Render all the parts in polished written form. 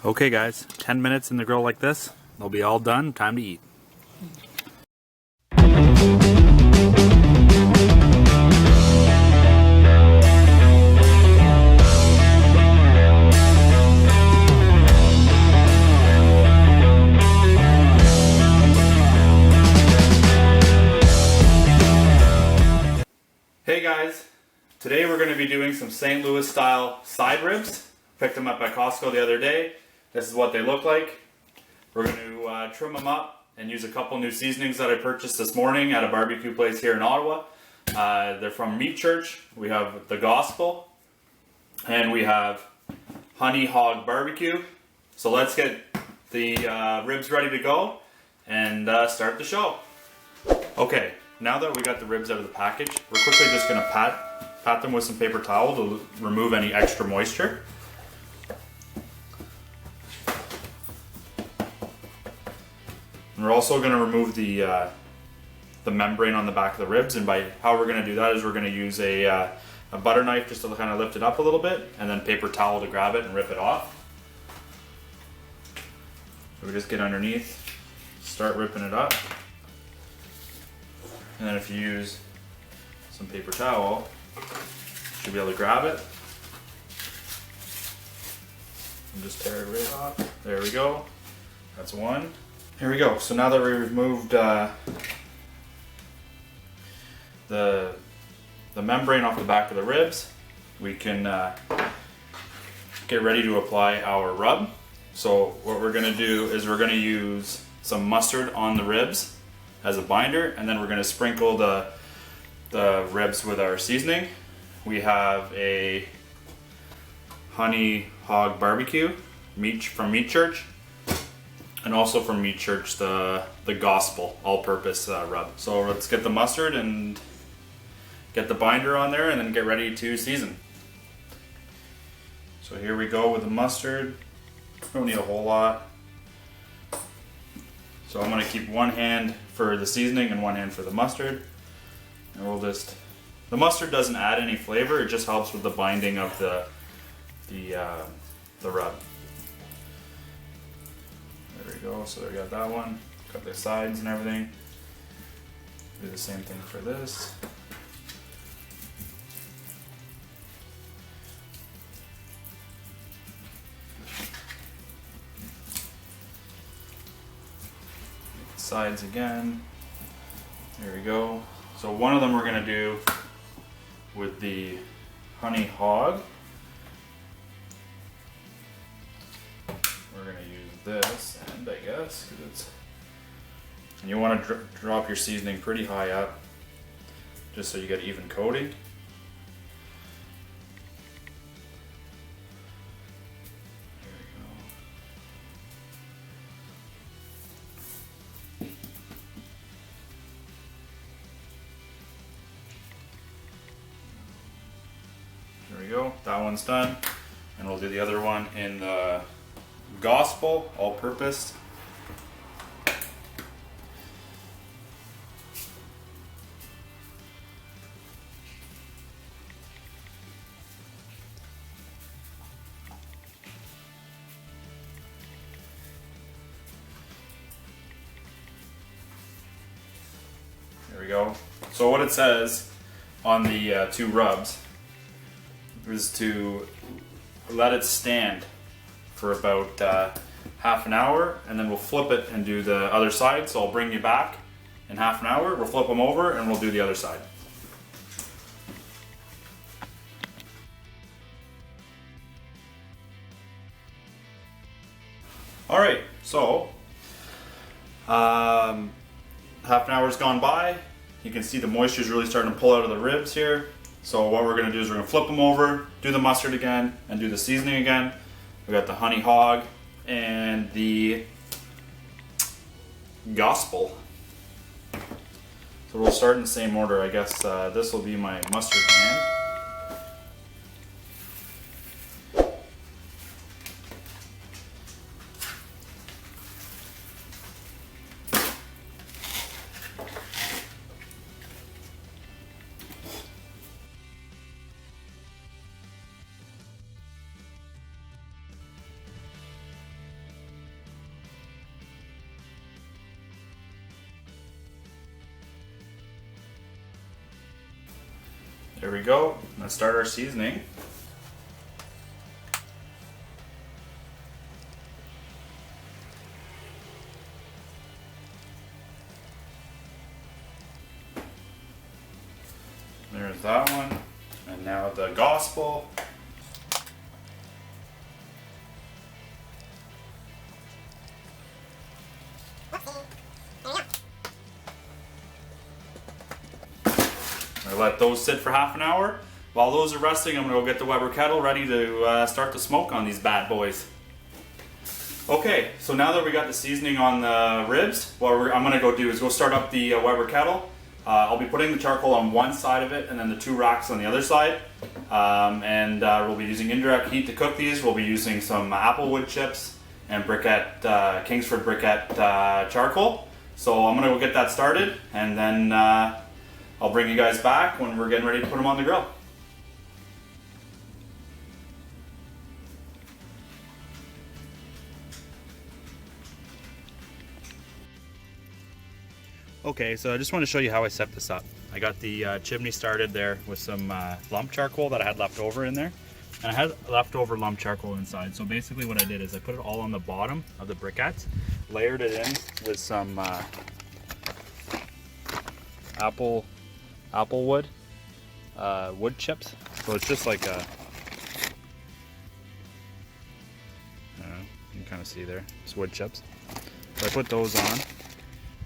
Okay guys, 10 minutes in the grill like this, they'll be all done, time to eat. Hey guys, today we're going to be doing some St. Louis style side ribs. Picked them up at Costco the other day. This is what they look like. We're going to trim them up and use a couple new seasonings that I purchased this morning at a barbecue place here in Ottawa. They're from Meat Church. We have the Gospel and we have Honey Hog Barbecue. So let's get the ribs ready to go and start the show. Okay, now that we got the ribs out of the package, we're quickly just going to pat them with some paper towel to remove any extra moisture. And we're also going to remove the membrane on the back of the ribs, and by how we're going to do that is we're going to use a butter knife just to kind of lift it up a little bit, and then paper towel to grab it and rip it off. So we just get underneath, start ripping it up, and then if you use some paper towel, you should be able to grab it and just tear it right off. There we go. That's one. Here we go. So now that we removed the membrane off the back of the ribs, we can get ready to apply our rub. So what we're going to do is we're going to use some mustard on the ribs as a binder, and then we're going to sprinkle the ribs with our seasoning. We have a Honey Hog Barbecue from Meat Church, and also from Meat Church the Gospel all-purpose rub. So let's get the mustard and get the binder on there and then get ready to season. So here we go with the mustard. Don't need a whole lot. So I'm going to keep one hand for the seasoning and one hand for the mustard. And we'll just, the mustard doesn't add any flavor, it just helps with the binding of the rub. There we go, so we got that one. Got the sides and everything. Do the same thing for this. Sides again. There we go. So one of them we're going to do with the Honey Hog. We're going to use this end, I guess, because it's, and you want to drop your seasoning pretty high up just so you get even coating. There we go, that one's done, and we'll do the other one in the Gospel all-purpose. There we go. So what it says on the two rubs is to let it stand for about half an hour, and then we'll flip it and do the other side. So I'll bring you back in half an hour, we'll flip them over and we'll do the other side. Alright, so half an hour's gone by. You can see the moisture is really starting to pull out of the ribs here. So what we're going to do is we're going to flip them over, do the mustard again, and do the seasoning again. We got the Honey Hog and the Gospel. So we'll start in the same order. I guess this will be my mustard hand. there we go. Let's start our seasoning. There's that one. And now the gospel. I let those sit for half an hour. While those are resting, I'm gonna go get the Weber kettle ready to start the smoke on these bad boys. Okay, so now that we got the seasoning on the ribs, what I'm gonna go do is go start up the Weber kettle. I'll be putting the charcoal on one side of it and then the 2 racks on the other side. We'll be using indirect heat to cook these. We'll be using some applewood chips and briquette, Kingsford briquette charcoal. So I'm gonna go get that started, and then I'll bring you guys back when we're getting ready to put them on the grill. Okay, so I just want to show you how I set this up. I got the chimney started there with some lump charcoal that I had left over in there. And I had leftover lump charcoal inside. So basically what I did is I put it all on the bottom of the briquettes, layered it in with some applewood wood chips. So it's just like a, I don't know, you can kind of see there, it's wood chips. So I put those on.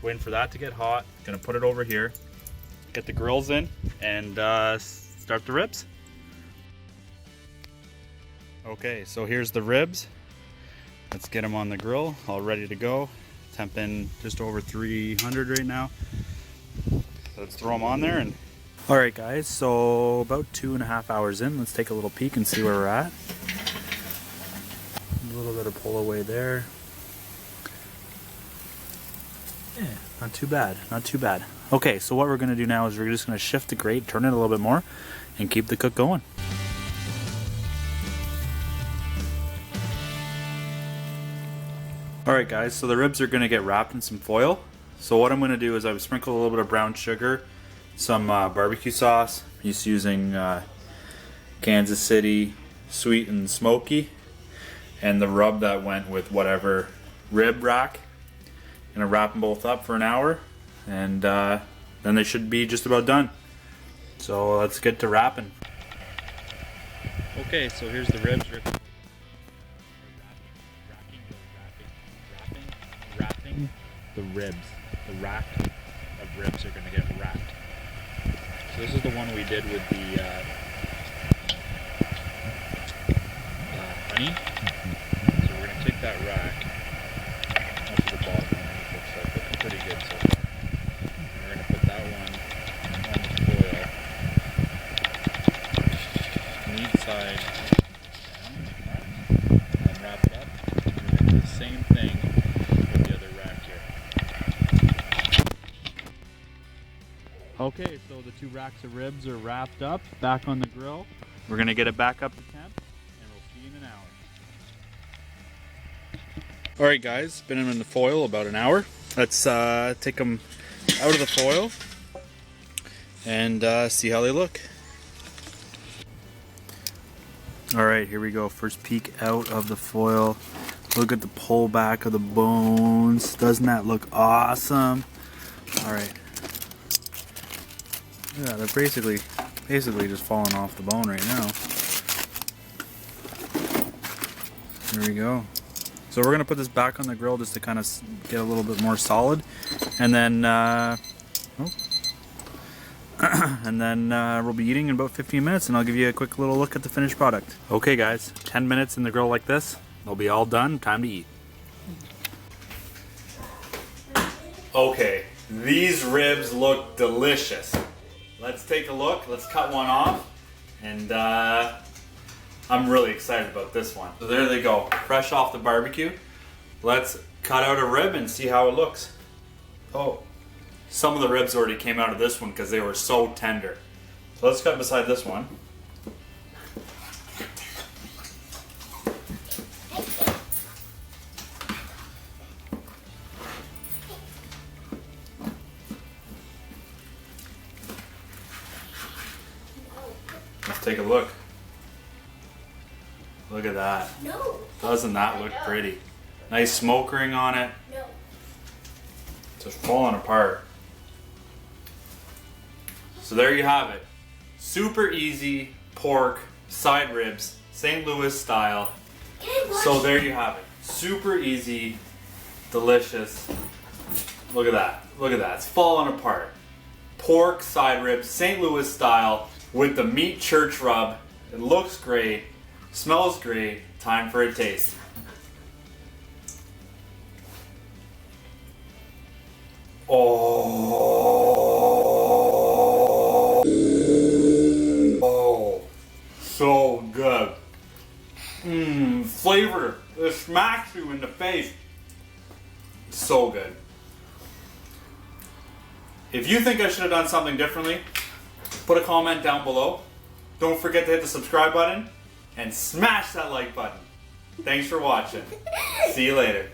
Waiting for that to get hot. Gonna put it over here, get the grills in, and start the ribs. Okay, so here's the ribs. Let's get them on the grill, all ready to go. Temp in just over 300 right now. So let's throw them on there. And all right, guys. So about 2.5 hours in, let's take a little peek and see where we're at. A little bit of pull away there. Yeah, not too bad, not too bad. Okay, so what we're gonna do now is we're just gonna shift the grate, turn it a little bit more, and keep the cook going. Alright guys, so the ribs are gonna get wrapped in some foil. So what I'm gonna do is I've sprinkled a little bit of brown sugar, some barbecue sauce, just using Kansas City sweet and smoky, and the rub that went with whatever rib rack. Gonna wrap them both up for an hour, and then they should be just about done. So let's get to wrapping. Okay, so here's the ribs. Wrapping the ribs. The rack of ribs are gonna get wrapped. So this is the one we did with the honey. So we're gonna take that rack up to the bottom. Pretty good so far. And we're going to put that one on the foil. Neat side down, and wrap it up. And we're going to do the same thing with the other rack here. Okay, so the 2 racks of ribs are wrapped up, back on the grill. We're going to get it back up to temp, and we'll see you in an hour. Alright guys, been in the foil about an hour. Let's take them out of the foil and see how they look. Alright, here we go. First peek out of the foil. Look at the pullback of the bones. Doesn't that look awesome? Alright. Yeah, they're basically just falling off the bone right now. There we go. So we're gonna put this back on the grill just to kind of get a little bit more solid, and then we'll be eating in about 15 minutes, and I'll give you a quick little look at the finished product. Okay guys, 10 minutes in the grill like this, they'll be all done, time to eat. Okay, these ribs look delicious. Let's take a look, let's cut one off, and I'm really excited about this one. So there they go, fresh off the barbecue. Let's cut out a rib and see how it looks. Oh, some of the ribs already came out of this one because they were so tender. So let's cut beside this one. take a look. Look at that. No. Doesn't that look pretty? Nice smoke ring on it. No. It's just falling apart. So there you have it. Super easy pork side ribs, St. Louis style. So there you have it. Super easy, delicious. Look at that. Look at that. It's falling apart. Pork side ribs, St. Louis style with the meat church rub. It looks great. Smells great. Time for a taste. Oh, so good. Flavor. It smacks you in the face. So good. If you think I should have done something differently, put a comment down below. Don't forget to hit the subscribe button and smash that like button. Thanks for watching. See you later.